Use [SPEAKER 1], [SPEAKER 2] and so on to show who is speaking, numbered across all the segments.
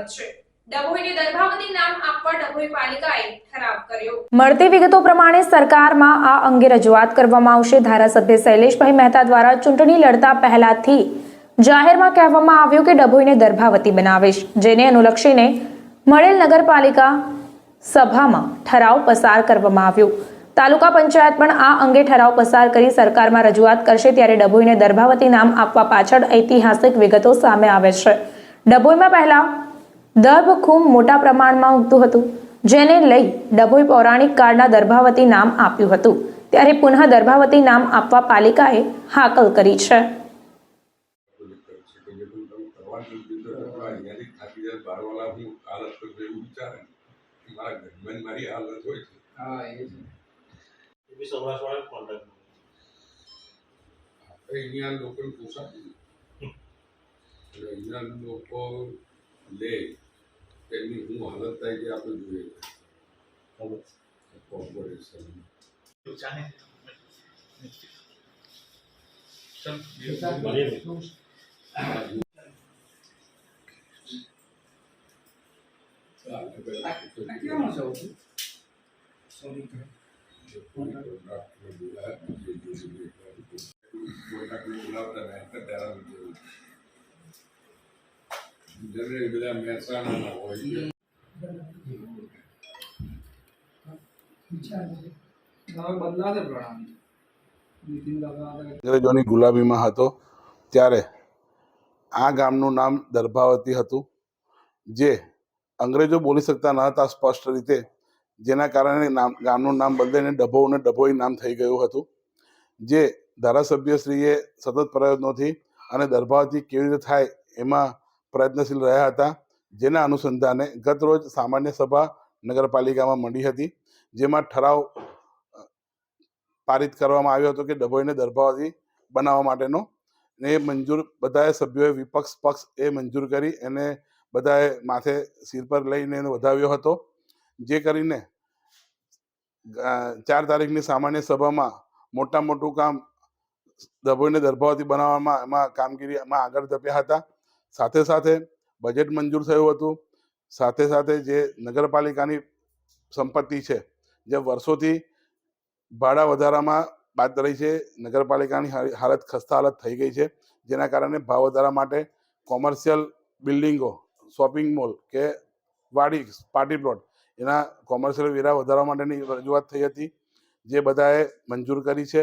[SPEAKER 1] હકીકત છે। ડભોઈને દર્ભાવતી નામ આપવા ડભોઈ પાલિકાએ ઠરાવ કર્યો।
[SPEAKER 2] મળતી વિગતો પ્રમાણે સરકારમાં આ અંગે રજૂઆત કરવામાં આવશે। ધારાસભ્ય શૈલેષભાઈ મહેતા દ્વારા ચૂંટણી લડતા પહેલાથી જાહેરમાં કહેવામાં આવ્યું કે ડભોઈને દર્ભાવતી બનાવીશ, જેને અનુલક્ષીને મળેલ નગરપાલિકા સભામાં ઠરાવ પસાર કરવામાં આવ્યો। તાલુકા પંચાયત પણ આ અંગે ઠરાવ પસાર કરી સરકારમાં રજૂઆત કરશે। ત્યારે ડભોઈને દર્ભાવતી નામ આપવા પાછળ ઐતિહાસિક વિગતો સામે આવે છે। ડભોઈમાં પહેલા દર્ભ ખૂબ મોટા પ્રમાણમાં ઉગતું હતું, જેને લઈ ડભોઈ પૌરાણિક કાળના દર્ભાવતી નામ આપ્યું હતું। ત્યારે પુનઃ દર્ભાવતી નામ આપવા પાલિકાએ હાકલ કરી છે।
[SPEAKER 3] તેની હું હાલત થાય કે આપણે જોઈએ કોર્પોરેશન બધા મહેસાણા હોય અંગ્રેજોની ગુલામીમાં હતો ત્યારે આ ગામનું નામ દર્ભાવતી હતું, જે અંગ્રેજો બોલી શકતા ન હતા સ્પષ્ટ રીતે, જેના કારણે ગામનું નામ બદલાઈને ડભોઈ અને ડભોઈ નામ થઈ ગયું હતું। જે ધારાસભ્યશ્રીએ સતત પ્રયત્નોથી અને દર્ભાવતી કેવી રીતે થાય એમાં પ્રયત્નશીલ રહ્યા હતા। જેના અનુસંધાને ગત રોજ સામાન્ય સભા નગરપાલિકામાં મળી હતી, જેમાં ઠરાવ પારિત કરવામાં આવ્યો હતો કે ડભોઈને દર્ભાવતી બનાવવા માટેનો, ને એ મંજૂર બધાએ સભ્યોએ વિપક્ષ પક્ષ એ મંજૂર કરી એને બધાએ માથે સિર પર લઈને એને વધાવ્યો હતો। જે કરીને 4 તારીખની સામાન્ય સભામાં મોટું કામ ડભોઈને દર્ભાવતી બનાવવામાં એમાં કામગીરીમાં આગળ ધપ્યા હતા। સાથે સાથે બજેટ મંજૂર થયું હતું। સાથે સાથે જે નગરપાલિકાની સંપત્તિ છે, જે વર્ષોથી ભાડા વધારામાં બાદ રહી છે, નગરપાલિકાની હાલત ખસ્તા હાલત થઈ ગઈ છે, જેના કારણે ભાવ વધારા માટે કોમર્શિયલ બિલ્ડિંગો, શોપિંગ મોલ કે વાડી પાર્ટી પ્લોટ એના કોમર્શિયલ વેરા વધારવા માટેની રજૂઆત થઈ હતી, જે બધાએ મંજૂર કરી છે।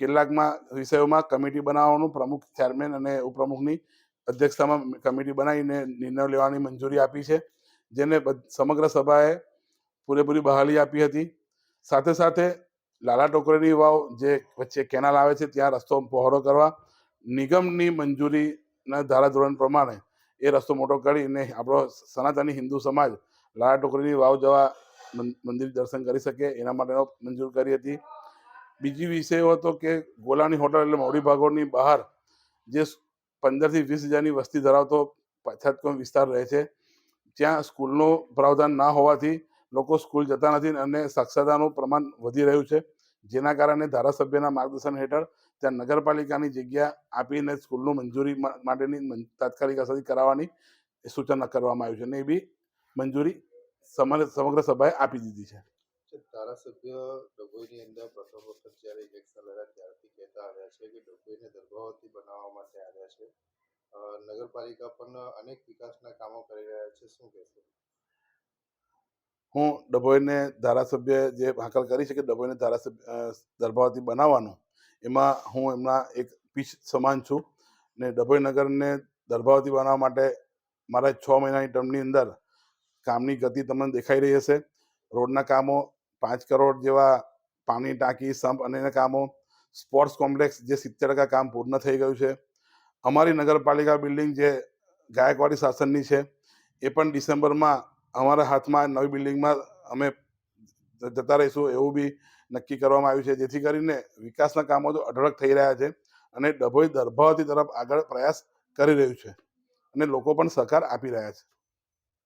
[SPEAKER 3] કેટલાકમાં વિષયોમાં કમિટી બનાવવાનું પ્રમુખ, ચેરમેન અને ઉપપ્રમુખની અધ્યક્ષતામાં કમિટી બનાવીને નિર્ણય લેવાની મંજૂરી આપી છે, જેને સમગ્ર સભાએ પૂરેપૂરી બહાલી આપી હતી। સાથે સાથે લાલા ટોકરેની વાવ જે વચ્ચે કેનાલ આવે છે ત્યાં રસ્તો પહોળો કરવા નિગમની મંજૂરીના ધારાધોરણ પ્રમાણે એ રસ્તો મોટો કરીને આપણો સનાતની હિન્દુ સમાજ લાલા ટોકરીની વાવ જવા મંદિર દર્શન કરી શકે એના માટેનો મંજૂર કરી હતી। બીજી વિષય હતો કે ગોલાની હોટલ એટલે મવડી ભાગોળની બહાર જે 15 થી 20 હજારની વસ્તી ધરાવતો પછાતકોમ વિસ્તાર રહે છે, ત્યાં સ્કૂલનું પ્રાવધાન ના હોવાથી લોકો સ્કૂલ જતા નથી અને સાક્ષરતાનું પ્રમાણ વધી રહ્યું છે, જેના કારણે ધારાસભ્યના માર્ગદર્શન હેઠળ ત્યાં નગરપાલિકાની જગ્યા આપીને સ્કૂલનું મંજૂરી માટેની તાત્કાલિક અસરથી કરાવવાની સૂચના કરવામાં આવ્યું છે અને એ બી મંજૂરી સમગ્ર સભાએ આપી દીધી છે।
[SPEAKER 4] ધારાસભ્ય ડભોઈની અંદર પ્રથમ વખત જ્યારે ઇલેક્શન લડ્યા ત્યારથી કહેતા આવ્યા છે કે ડભોઈને દર્ભાવતી બનાવવા માટે આવ્યા છે। નગરપાલિકા પણ અનેક વિકાસના કામો કરી રહ્યા છે, શું કહેશો?
[SPEAKER 3] હું ડભોઈને ધારાસભ્ય જે હાકલ કરી છે કે ડભોઈને દર્ભાવતી બનાવવાનું, એમાં હું એમના એક પીસ સમાન છું ને ડભોઈ નગરને દર્ભાવતી બનાવવા માટે મારા 6 મહિનાની ટર્મની અંદર કામની ગતિ તમને દેખાઈ રહી હશે। રોડના કામો 5 કરોડ જેવા, પાણી ટાંકી, સંપ અને એના કામો, સ્પોર્ટ્સ કોમ્પ્લેક્સ જે 70% કામ પૂર્ણ થઈ ગયું છે। અમારી નગરપાલિકા બિલ્ડિંગ જે ગાયકવાડી શાસનની છે એ પણ ડિસેમ્બરમાં અમારા હાથમાં નવી બિલ્ડિંગમાં અમે જતા રહીશું એવું બી નક્કી કરવામાં આવ્યું છે, જેથી કરીને વિકાસના કામો તો અઢળક થઈ રહ્યા છે અને ડભોઈ દર્ભાવતી તરફ આગળ પ્રયાસ કરી રહ્યું છે અને લોકો પણ સહકાર આપી રહ્યા છે।